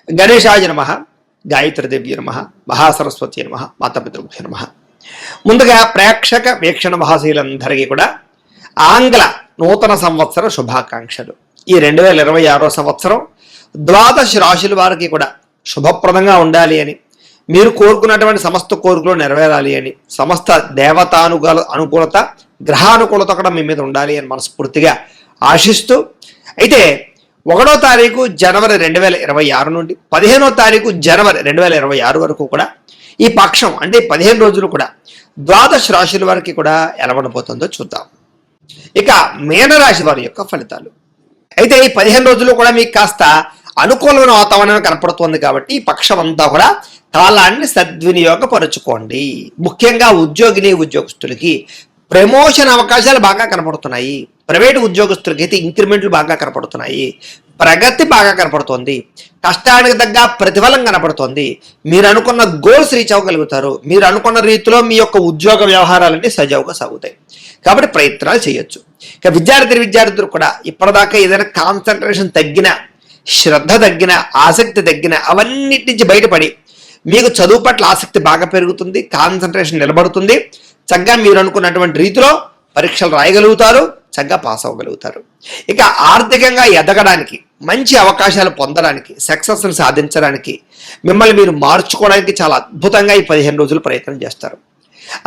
గణేశాయ నమః, గాయత్రీదేవి నమః, మహాసరస్వతి నమః, మాతాపితృభ్యో నమః. ముందుగా ప్రేక్షక వీక్షణ మహాశీలందరికీ కూడా ఆంగ్ల నూతన సంవత్సర శుభాకాంక్షలు. ఈ 2026 సంవత్సరం ద్వాదశ రాశుల వారికి కూడా శుభప్రదంగా ఉండాలి అని, మీరు కోరుకున్నటువంటి సమస్త కోరికలు నెరవేరాలి అని, సమస్త అనుకూలత గ్రహానుకూలత కూడా మీ మీద ఉండాలి అని మనస్ఫూర్తిగా ఆశిస్తూ, అయితే 1వ తారీఖు జనవరి 2026 నుండి 15వ తారీఖు జనవరి 2026 వరకు కూడా ఈ పక్షం అంటే 15 రోజులు కూడా ద్వాదశ రాశుల వారికి కూడా ఎలా ఉండబోతుందో చూద్దాం. ఇక మీనరాశి వారి యొక్క ఫలితాలు. అయితే ఈ 15 రోజులు కూడా మీకు కాస్త అనుకూలమైన వాతావరణం కనపడుతుంది కాబట్టి ఈ పక్షం అంతా కూడా కాలాన్ని సద్వినియోగపరుచుకోండి. ముఖ్యంగా ఉద్యోగస్తులకి ప్రమోషన్ అవకాశాలు బాగా కనపడుతున్నాయి. ప్రైవేటు ఉద్యోగస్తులకి అయితే ఇంక్రిమెంట్లు బాగా కనపడుతున్నాయి. ప్రగతి బాగా కనపడుతోంది. కష్టానికి తగ్గ ప్రతిఫలం కనపడుతోంది. మీరు అనుకున్న గోల్స్ రీచ్ అవ్వగలుగుతారు. మీరు అనుకున్న రీతిలో మీ యొక్క ఉద్యోగ వ్యవహారాలన్నీ సజావుగా సాగుతాయి. కాబట్టి ప్రయత్నాలు చేయొచ్చు. ఇక విద్యార్థులు కూడా ఇప్పటిదాకా ఏదైనా కాన్సన్ట్రేషన్ తగ్గిన, శ్రద్ధ తగ్గిన, ఆసక్తి తగ్గిన అవన్నిటి నుంచి బయటపడి మీకు చదువు పట్ల ఆసక్తి బాగా పెరుగుతుంది. కాన్సన్ట్రేషన్ నిలబడుతుంది. చక్కగా మీరు అనుకున్నటువంటి రీతిలో పరీక్షలు రాయగలుగుతారు. చక్కగా పాస్ అవ్వగలుగుతారు. ఇక ఆర్థికంగా ఎదగడానికి, మంచి అవకాశాలు పొందడానికి, సక్సెస్ని సాధించడానికి, మిమ్మల్ని మీరు మార్చుకోవడానికి చాలా అద్భుతంగా ఈ 15 రోజులు ప్రయత్నం చేస్తారు.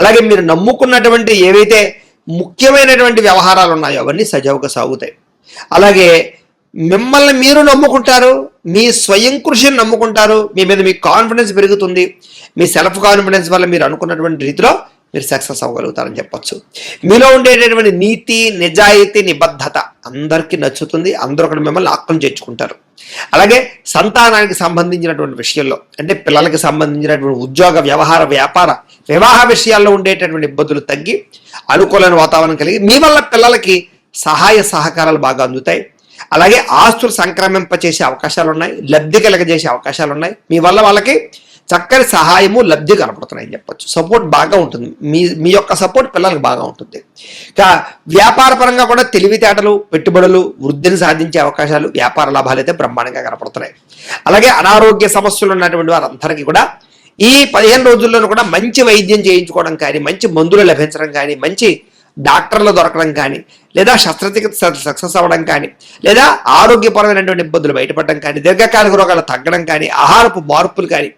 అలాగే మీరు నమ్ముకున్నటువంటి ఏవైతే ముఖ్యమైనటువంటి వ్యవహారాలు ఉన్నాయో అవన్నీ సజావుగా సాగుతాయి. అలాగే మిమ్మల్ని మీరు నమ్ముకుంటారు. మీ స్వయం కృషిని నమ్ముకుంటారు. మీ మీద మీ కాన్ఫిడెన్స్ పెరుగుతుంది. మీ సెల్ఫ్ కాన్ఫిడెన్స్ వల్ల మీరు అనుకున్నటువంటి రీతిలో మీరు సక్సెస్ అవ్వగలుగుతారని చెప్పొచ్చు. మీలో ఉండేటటువంటి నీతి, నిజాయితీ, నిబద్ధత అందరికీ నచ్చుతుంది. అందరూ కూడా మిమ్మల్ని ఆక్రమణ చేర్చుకుంటారు. అలాగే సంతానానికి సంబంధించినటువంటి విషయంలో, అంటే పిల్లలకి సంబంధించినటువంటి ఉద్యోగ, వ్యవహార, వ్యాపార, వివాహ విషయాల్లో ఉండేటటువంటి ఇబ్బందులు తగ్గి అనుకూలమైన వాతావరణం కలిగి మీ వల్ల పిల్లలకి సహాయ సహకారాలు బాగా అందుతాయి. అలాగే ఆస్తులు సంక్రమింపచేసే అవకాశాలు ఉన్నాయి. లబ్ధి కలగజేసే అవకాశాలు ఉన్నాయి. మీ వల్ల వాళ్ళకి చక్కని సహాయము, లబ్ధి కనపడుతున్నాయని చెప్పొచ్చు. సపోర్ట్ బాగా ఉంటుంది. మీ యొక్క సపోర్ట్ పిల్లలకు బాగా ఉంటుంది. ఇక వ్యాపార పరంగా కూడా తెలివితేటలు, పెట్టుబడులు, వృద్ధిని సాధించే అవకాశాలు, వ్యాపార లాభాలు అయితే బ్రహ్మాండంగా కనపడుతున్నాయి. అలాగే అనారోగ్య సమస్యలు ఉన్నటువంటి వారందరికీ కూడా ఈ 15 రోజుల్లోనూ కూడా మంచి వైద్యం చేయించుకోవడం కానీ, మంచి మందులు లభించడం కానీ, మంచి డాక్టర్లు దొరకడం కానీ, లేదా శస్త్రచికిత్స సక్సెస్ అవ్వడం కానీ, లేదా ఆరోగ్యపరమైనటువంటి ఇబ్బందులు బయటపడడం కానీ, దీర్ఘకాలిక రోగాలు తగ్గడం కానీ, ఆహారపు మార్పులు కానీ,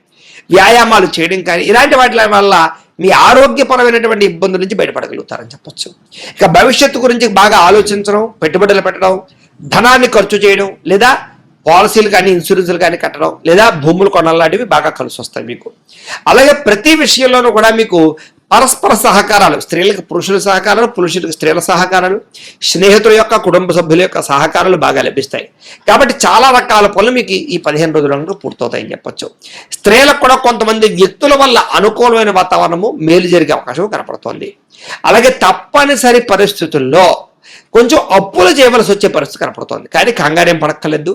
వ్యాయామాలు చేయడం కానీ, ఇలాంటి వాటి వల్ల మీ ఆరోగ్యపరమైనటువంటి ఇబ్బందుల నుంచి బయటపడగలుగుతారని చెప్పొచ్చు. ఇక భవిష్యత్తు గురించి బాగా ఆలోచించడం, పెట్టుబడులు పెట్టడం, ధనాన్ని ఖర్చు చేయడం, లేదా పాలసీలు కానీ, ఇన్సూరెన్సులు కానీ కట్టడం, లేదా భూములు కొనాలాంటివి బాగా కలిసి వస్తాయి మీకు. అలాగే ప్రతి విషయంలోనూ కూడా మీకు పరస్పర సహకారాలు, స్త్రీలకు పురుషుల సహకారాలు, పురుషులకు స్త్రీల సహకారాలు, స్నేహితుల యొక్క, కుటుంబ సభ్యుల యొక్క సహకారాలు బాగా లభిస్తాయి. కాబట్టి చాలా రకాల పనులు మీకు ఈ 15 రోజులకు పూర్తవుతాయని చెప్పొచ్చు. స్త్రీలకు కూడా కొంతమంది వ్యక్తుల వల్ల అనుకూలమైన వాతావరణము, మేలు జరిగే అవకాశం కనపడుతోంది. అలాగే తప్పనిసరి పరిస్థితుల్లో కొంచెం అప్పులు చేయవలసి వచ్చే పరిస్థితి కనపడుతోంది. కానీ కంగారేం పడక్కర్లేదు.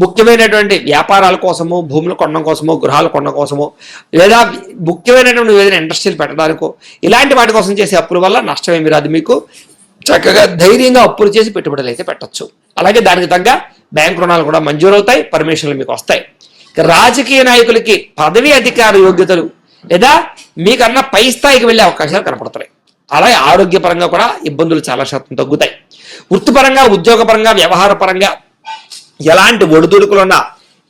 ముఖ్యమైనటువంటి వ్యాపారాల కోసమో, భూములు కొనడం కోసమో, గృహాలు కొనడం కోసమో, లేదా ముఖ్యమైనటువంటి ఏదైనా ఇండస్ట్రీలు పెట్టడానికో, ఇలాంటి వాటి కోసం చేసే అప్పుల వల్ల నష్టం ఏమి రాదు. మీకు చక్కగా ధైర్యంగా అప్పులు చేసి పెట్టుబడులు అయితే పెట్టచ్చు. అలాగే దానికి తగ్గ బ్యాంక్ రుణాలు కూడా మంజూరవుతాయి. పర్మిషన్లు మీకు వస్తాయి. రాజకీయ నాయకులకి పదవి, అధికార యోగ్యతలు లేదా మీకన్నా పై స్థాయికి వెళ్ళే అవకాశాలు కనపడుతున్నాయి. అలాగే ఆరోగ్యపరంగా కూడా ఇబ్బందులు చాలా శాతం తగ్గుతాయి. వృత్తిపరంగా, ఉద్యోగపరంగా, వ్యవహార పరంగా ఎలాంటి ఒడిదుడుకులున్నా,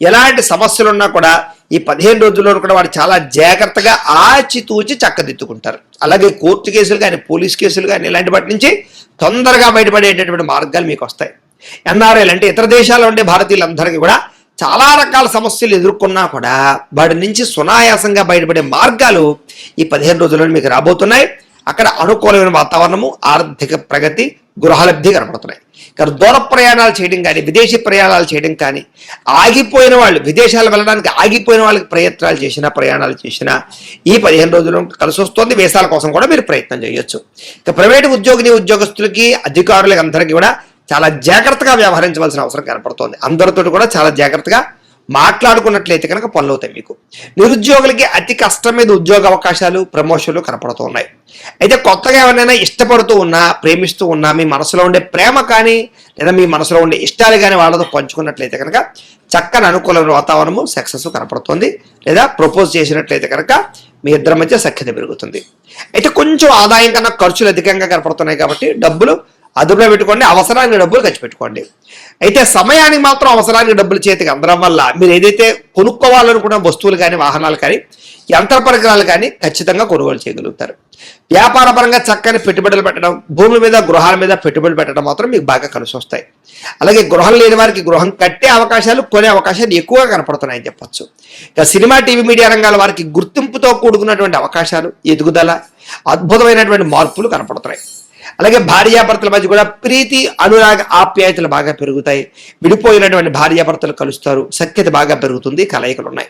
ఎలాంటి సమస్యలున్నా కూడా ఈ 15 రోజుల్లో కూడా వారు చాలా జాగ్రత్తగా ఆచితూచి చక్కదిద్దుకుంటారు. అలాగే కోర్టు కేసులు కానీ, పోలీస్ కేసులు కానీ, ఇలాంటి వాటి నుంచి తొందరగా బయటపడేటటువంటి మార్గాలు మీకు వస్తాయి. ఎన్ఆర్ఐలు అంటే ఇతర దేశాల్లో ఉండే భారతీయులందరికీ కూడా చాలా రకాల సమస్యలు ఎదుర్కొన్నా కూడా వాటి నుంచి సునాయాసంగా బయటపడే మార్గాలు ఈ 15 రోజుల్లో మీకు రాబోతున్నాయి. అక్కడ అనుకూలమైన వాతావరణము, ఆర్థిక ప్రగతి, గృహలబ్ధి కనపడుతున్నాయి. కానీ దూర ప్రయాణాలు చేయడం కానీ, విదేశీ ప్రయాణాలు చేయడం కానీ, ఆగిపోయిన వాళ్ళు విదేశాలు వెళ్ళడానికి ఆగిపోయిన వాళ్ళకి ప్రయాణాలు చేసినా ఈ 15 రోజులు కలిసి వస్తుంది. వేసాల కోసం కూడా మీరు ప్రయత్నం చేయొచ్చు. ఇక ప్రైవేటు ఉద్యోగస్తులకి, అధికారులకి అందరికీ కూడా చాలా జాగ్రత్తగా వ్యవహరించవలసిన అవసరం కనపడుతోంది. అందరితో కూడా చాలా జాగ్రత్తగా మాట్లాడుకున్నట్లయితే కనుక పనులు అవుతాయి. మీకు నిరుద్యోగులకి అతి కష్టం మీద ఉద్యోగ అవకాశాలు, ప్రమోషన్లు కనపడుతూ ఉన్నాయి. అయితే కొత్తగా ఎవరైనా ఇష్టపడుతూ ఉన్నా, ప్రేమిస్తూ ఉన్నా, మీ మనసులో ఉండే ప్రేమ కానీ లేదా మీ మనసులో ఉండే ఇష్టాలు కానీ వాళ్ళతో పంచుకున్నట్లయితే కనుక చక్కని అనుకూలమైన వాతావరణము, సక్సెస్ కనపడుతుంది. లేదా ప్రపోజ్ చేసినట్లయితే కనుక మీ ఇద్దరి మధ్య సఖ్యత పెరుగుతుంది. అయితే కొంచెం ఆదాయం కన్నా ఖర్చులు అధికంగా కనపడుతున్నాయి కాబట్టి డబ్బులు అదుపులో పెట్టుకోండి, అవసరానికి డబ్బులు ఖర్చు పెట్టుకోండి. అయితే సమయానికి మాత్రం అవసరానికి డబ్బులు చేతికి అందడం వల్ల మీరు ఏదైతే కొనుక్కోవాలనుకున్న వస్తువులు కానీ, వాహనాలు కానీ, యంత్ర పరికరాలు కానీ ఖచ్చితంగా కొనుగోలు చేయగలుగుతారు. వ్యాపారపరంగా చక్కని పెట్టుబడులు పెట్టడం, భూముల మీద, గృహాల మీద పెట్టుబడులు పెట్టడం మాత్రం మీకు బాగా కలిసి వస్తాయి. అలాగే గృహం లేని వారికి గృహం కట్టే అవకాశాలు, కొనే అవకాశాలు ఎక్కువగా కనపడుతున్నాయని చెప్పొచ్చు. ఇక సినిమా, టీవీ, మీడియా రంగాల వారికి గుర్తింపుతో కూడుకున్నటువంటి అవకాశాలు, ఎదుగుదల, అద్భుతమైనటువంటి మార్పులు కనపడుతున్నాయి. అలాగే భార్యాభర్తల మధ్య కూడా ప్రీతి, అనురాగ, ఆప్యాయతలు బాగా పెరుగుతాయి. విడిపోయినటువంటి భార్యాభర్తలు కలుస్తారు, సఖ్యత బాగా పెరుగుతుంది, కలయికలు ఉన్నాయి.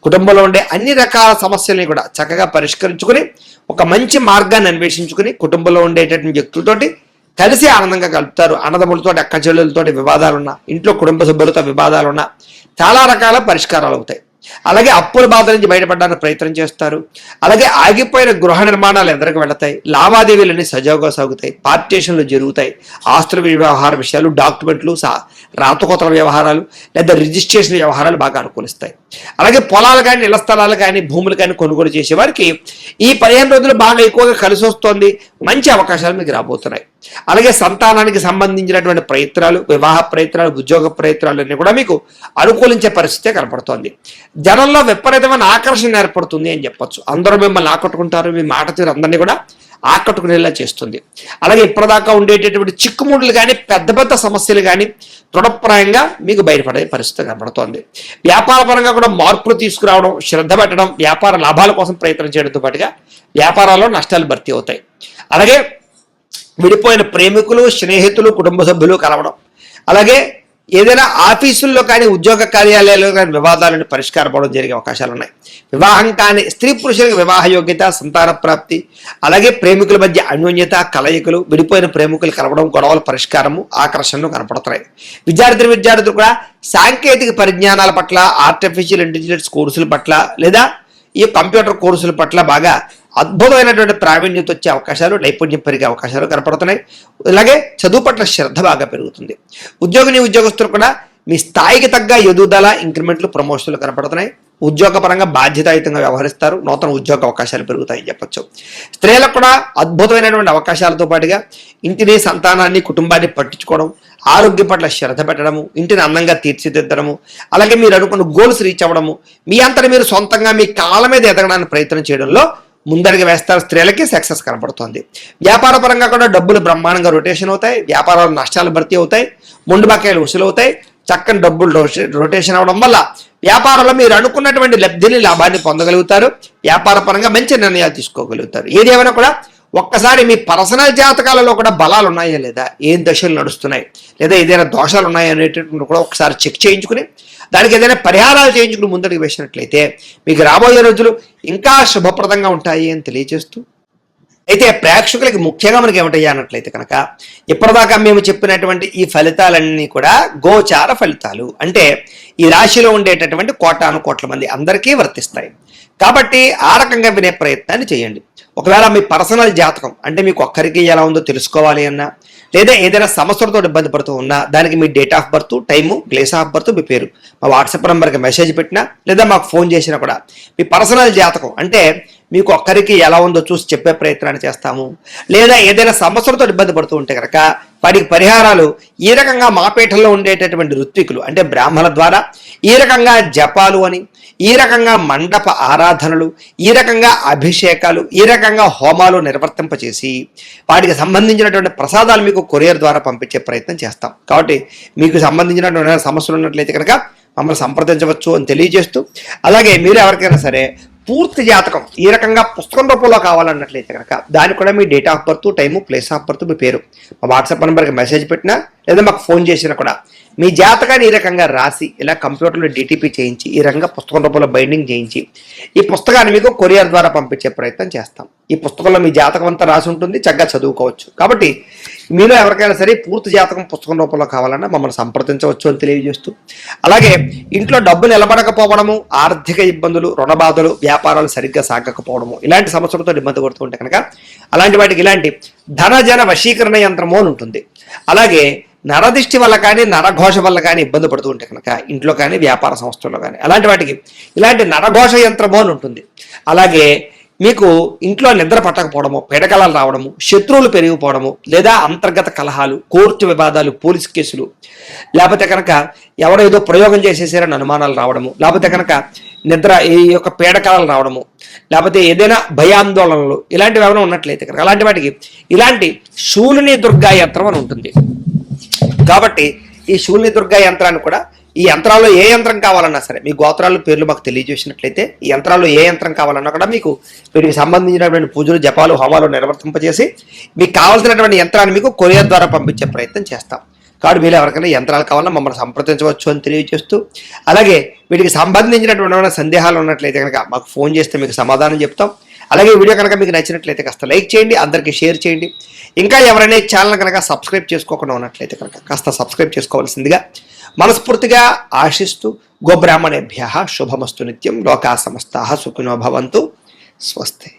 కుటుంబంలో ఉండే అన్ని రకాల సమస్యల్ని కూడా చక్కగా పరిష్కరించుకుని ఒక మంచి మార్గాన్ని అన్వేషించుకుని కుటుంబంలో ఉండేటటువంటి వ్యక్తులతోటి కలిసి ఆనందంగా కలుపుతారు. అన్నదమ్ములతో, అక్క చెల్లెలతో వివాదాలున్నా, ఇంట్లో కుటుంబ సభ్యులతో వివాదాలున్నా చాలా రకాల పరిష్కారాలు అవుతాయి. అలాగే అప్పుల బాధ నుంచి బయటపడడానికి ప్రయత్నం చేస్తారు. అలాగే ఆగిపోయిన గృహ నిర్మాణాలు ఎదురుకు వెళతాయి. లావాదేవీలన్నీ సజావుగా సాగుతాయి. పార్టీషన్లు జరుగుతాయి. ఆస్తుల వ్యవహార విషయాలు, డాక్యుమెంట్లు, రాతకోతల వ్యవహారాలు లేదా రిజిస్ట్రేషన్ వ్యవహారాలు బాగా అనుకూలిస్తాయి. అలాగే పొలాలు కానీ, ఇళ్ల స్థలాలు కానీ, భూములు కానీ కొనుగోలు చేసే వారికి ఈ 15 రోజులు బాగా ఎక్కువగా కలిసి వస్తుంది. మంచి అవకాశాలు మీకు రాబోతున్నాయి. అలాగే సంతానానికి సంబంధించినటువంటి ప్రయత్నాలు, వివాహ ప్రయత్నాలు, ఉద్యోగ ప్రయత్నాలు అన్నీ కూడా మీకు అనుకూలించే పరిస్థితే కనపడుతోంది. జనంలో విపరీతమైన ఆకర్షణ ఏర్పడుతుంది అని చెప్పొచ్చు. అందరూ మిమ్మల్ని ఆకట్టుకుంటారు. మీ మాట తీరు అందరినీ కూడా ఆకట్టుకునేలా చేస్తుంది. అలాగే ఇప్పటిదాకా ఉండేటటువంటి చిక్కుముడులు కానీ, పెద్ద పెద్ద సమస్యలు కానీ తృఢప్రాయంగా మీకు బయటపడే పరిస్థితి కనబడుతోంది. వ్యాపార పరంగా కూడా మార్పులు తీసుకురావడం, శ్రద్ధ పెట్టడం, వ్యాపార లాభాల కోసం ప్రయత్నం చేయడంతో పాటుగా వ్యాపారాల్లో నష్టాలు భర్తీ అవుతాయి. అలాగే విడిపోయిన ప్రేమికులు, స్నేహితులు, కుటుంబ సభ్యులు కలవడం, అలాగే ఏదైనా ఆఫీసుల్లో కానీ, ఉద్యోగ కార్యాలయాల్లో కానీ వివాదాలను పరిష్కారపడడం జరిగే అవకాశాలు ఉన్నాయి. వివాహం కానీ స్త్రీ పురుషులకు వివాహ యోగ్యత, సంతాన ప్రాప్తి, అలాగే ప్రేమికుల మధ్య అన్యోన్యత, కలయికలు, విడిపోయిన ప్రేమికులు కలవడం, గొడవల పరిష్కారము, ఆకర్షణలు కనపడుతున్నాయి. విద్యార్థులు కూడా సాంకేతిక పరిజ్ఞానాల పట్ల, ఆర్టిఫిషియల్ ఇంటెలిజెన్స్ కోర్సుల పట్ల లేదా ఈ కంప్యూటర్ కోర్సుల పట్ల బాగా అద్భుతమైనటువంటి ప్రావీణ్యత వచ్చే అవకాశాలు, నైపుణ్యం పెరిగే అవకాశాలు కనపడుతున్నాయి. అలాగే చదువు పట్ల శ్రద్ధ బాగా పెరుగుతుంది. ఉద్యోగస్తులు కూడా మీ స్థాయికి తగ్గ ఎదుగుదల, ఇంక్రిమెంట్లు, ప్రమోషన్లు కనపడుతున్నాయి. ఉద్యోగపరంగా బాధ్యతాయుతంగా వ్యవహరిస్తారు. నూతన ఉద్యోగ అవకాశాలు పెరుగుతాయని చెప్పొచ్చు. స్త్రీలకు కూడా అద్భుతమైనటువంటి అవకాశాలతో పాటుగా ఇంటిని, సంతానాన్ని, కుటుంబాన్ని పట్టించుకోవడం, ఆరోగ్యం పట్ల శ్రద్ధ పెట్టడము, ఇంటిని అందంగా తీర్చిదిద్దడము, అలాగే మీరు అనుకున్న గోల్స్ రీచ్ అవ్వడము, మీ అంతటా మీరు సొంతంగా మీ కాళ్ళ మీద ఎదగడానికి ప్రయత్నం చేయడంలో ముందడుగు వేస్తారు. స్త్రీలకి సక్సెస్ కనపడుతోంది. వ్యాపార పరంగా కూడా డబ్బులు బ్రహ్మాండంగా రొటేషన్ అవుతాయి. వ్యాపారాలు నష్టాలు భర్తీ అవుతాయి. మొండి బకాయిలు వసూలు అవుతాయి. చక్కని డబ్బులు రొటేషన్ అవడం వల్ల వ్యాపారంలో మీరు అనుకున్నటువంటి లబ్ధిని, లాభాన్ని పొందగలుగుతారు. వ్యాపార పరంగా మంచి నిర్ణయాలు తీసుకోగలుగుతారు. ఏదేమైనా కూడా ఒక్కసారి మీ పర్సనల్ జాతకాలలో కూడా బలాలు ఉన్నాయా లేదా, ఏం దశలు నడుస్తున్నాయి, లేదా ఏదైనా దోషాలు ఉన్నాయా అనేటటువంటి కూడా ఒకసారి చెక్ చేయించుకుని దానికి ఏదైనా పరిహారాలు చేయించుకుని ముందడుగు వేసినట్లయితే మీకు రాబోయే రోజులు ఇంకా శుభప్రదంగా ఉంటాయి అని తెలియజేస్తూ, అయితే ప్రేక్షకులకి ముఖ్యంగా మనకి ఏమిటయ్యా అన్నట్లయితే కనుక ఇప్పటిదాకా మేము చెప్పినటువంటి ఈ ఫలితాలన్నీ కూడా గోచార ఫలితాలు, అంటే ఈ రాశిలో ఉండేటటువంటి కోట్ల మంది అందరికీ వర్తిస్తాయి. కాబట్టి ఆ రకంగా వినే ప్రయత్నాన్ని చేయండి. ఒకవేళ మీ పర్సనల్ జాతకం అంటే మీకు ఒక్కరికి ఎలా ఉందో తెలుసుకోవాలి అన్నా, లేదా ఏదైనా సమస్యలతో ఇబ్బంది పడుతూ ఉన్నా దానికి మీ date of birth, time, place of birth, మీ పేరు మా వాట్సాప్ నెంబర్కి మెసేజ్ పెట్టినా లేదా మాకు ఫోన్ చేసినా కూడా మీ పర్సనల్ జాతకం అంటే మీకు ఒక్కరికి ఎలా ఉందో చూసి చెప్పే ప్రయత్నాన్ని చేస్తాము. లేదా ఏదైనా సమస్యలతో ఇబ్బంది పడుతూ ఉంటే కనుక వాటికి పరిహారాలు ఈ రకంగా మా పీఠంలో ఉండేటటువంటి ఋత్వికులు అంటే బ్రాహ్మణుల ద్వారా ఈ రకంగా జపాలు అని, ఈ రకంగా మండప ఆరాధనలు, ఈ రకంగా అభిషేకాలు, ఈ రకంగా హోమాలు నిర్వర్తింపచేసి వాటికి సంబంధించినటువంటి ప్రసాదాలు మీకు కొరియర్ ద్వారా పంపించే ప్రయత్నం చేస్తాం. కాబట్టి మీకు సంబంధించినటువంటి సమస్యలు ఉన్నట్లయితే కనుక మమ్మల్ని సంప్రదించవచ్చు అని తెలియజేస్తూ, అలాగే మీరు ఎవరికైనా సరే పూర్తి జాతకం ఈ రకంగా పుస్తకం రూపంలో కావాలన్నట్లయితే కనుక దానికి కూడా మీ date of birth, time, place of birth, మీ పేరు మా వాట్సాప్ నెంబర్కి మెసేజ్ పెట్టినా లేదా మాకు ఫోన్ చేసినా కూడా మీ జాతకాన్ని ఈ రకంగా రాసి ఇలా కంప్యూటర్లో డిటిపి చేయించి ఈ రకంగా పుస్తకం రూపంలో బైండింగ్ చేయించి ఈ పుస్తకాన్ని మీకు కొరియర్ ద్వారా పంపించే ప్రయత్నం చేస్తాం. ఈ పుస్తకంలో మీ జాతకం అంతా రాసి ఉంటుంది, చక్కగా చదువుకోవచ్చు. కాబట్టి మీలో ఎవరికైనా సరే పూర్తి జాతకం పుస్తకం రూపంలో కావాలన్నా మమ్మల్ని సంప్రదించవచ్చు అని తెలియజేస్తూ, అలాగే ఇంట్లో డబ్బు నిలబడకపోవడము, ఆర్థిక ఇబ్బందులు, రుణ బాధలు, వ్యాపారాలు సరిగ్గా సాగకపోవడము, ఇలాంటి సమస్యలతో ఇబ్బంది పడుతూ ఉంటే కనుక అలాంటి వాటికి ఇలాంటి ధనజన వశీకరణ యంత్రము అని ఉంటుంది. అలాగే నరదిష్టి వల్ల కానీ నరఘోష వల్ల కానీ ఇబ్బంది పడుతూ ఉంటే కనుక ఇంట్లో కానీ వ్యాపార సంస్థల్లో కానీ అలాంటి వాటికి ఇలాంటి నరఘోష యంత్రము అని ఉంటుంది. అలాగే మీకు ఇంట్లో నిద్ర పట్టకపోవడము, పీడకలాలు రావడము, శత్రువులు పెరిగిపోవడము, లేదా అంతర్గత కలహాలు, కోర్టు వివాదాలు, పోలీస్ కేసులు, లేకపోతే కనుక ఎవరో ఏదో ప్రయోగం చేసేసారని అనుమానాలు రావడము, లేకపోతే కనుక నిద్ర ఈ యొక్క పీడకలాలు రావడము, లేకపోతే ఏదైనా భయాందోళనలు ఇలాంటివి ఏమైనా ఉన్నట్లయితే కనుక అలాంటి వాటికి ఇలాంటి శూలిని దుర్గా యంత్రం అని ఉంటుంది. కాబట్టి ఈ శూలిని దుర్గా యంత్రాన్ని కూడా ఈ యంత్రాల్లో ఏ యంత్రం కావాలన్నా సరే మీ గోత్రాల పేర్లు మాకు తెలియజేసినట్లయితే ఈ యంత్రాల్లో ఏ యంత్రం కావాలన్నా కూడా మీకు వీటికి సంబంధించినటువంటి పూజలు, జపాలు, హోమాలు నిర్వర్తింపజేసి మీకు కావాల్సినటువంటి యంత్రాన్ని మీకు కొరియర్ ద్వారా పంపించే ప్రయత్నం చేస్తాం. కాబట్టి మీరు ఎవరికైనా యంత్రాలు కావాలన్నా మమ్మల్ని సంప్రదించవచ్చు అని తెలియజేస్తూ, అలాగే వీటికి సంబంధించినటువంటి సందేహాలు ఉన్నట్లయితే కనుక మాకు ఫోన్ చేస్తే మీకు సమాధానం చెప్తాం. అలాగే వీడియో కనుక మీకు నచ్చినట్లయితే కాస్త లైక్ చేయండి, అందరికీ షేర్ చేయండి. ఇంకా ఎవరైనా ఛానల్ కనుక సబ్స్క్రైబ్ చేసుకోకుండా ఉన్నట్లయితే కనుక కాస్త సబ్స్క్రైబ్ చేసుకోవాల్సిందిగా మనస్ఫూర్తిగా ఆశిస్తూ, గోబ్రాహ్మణేభ్యః శుభమస్తు నిత్యం, లోకా సమస్తాః సుఖినో భవంతు, స్వస్తి.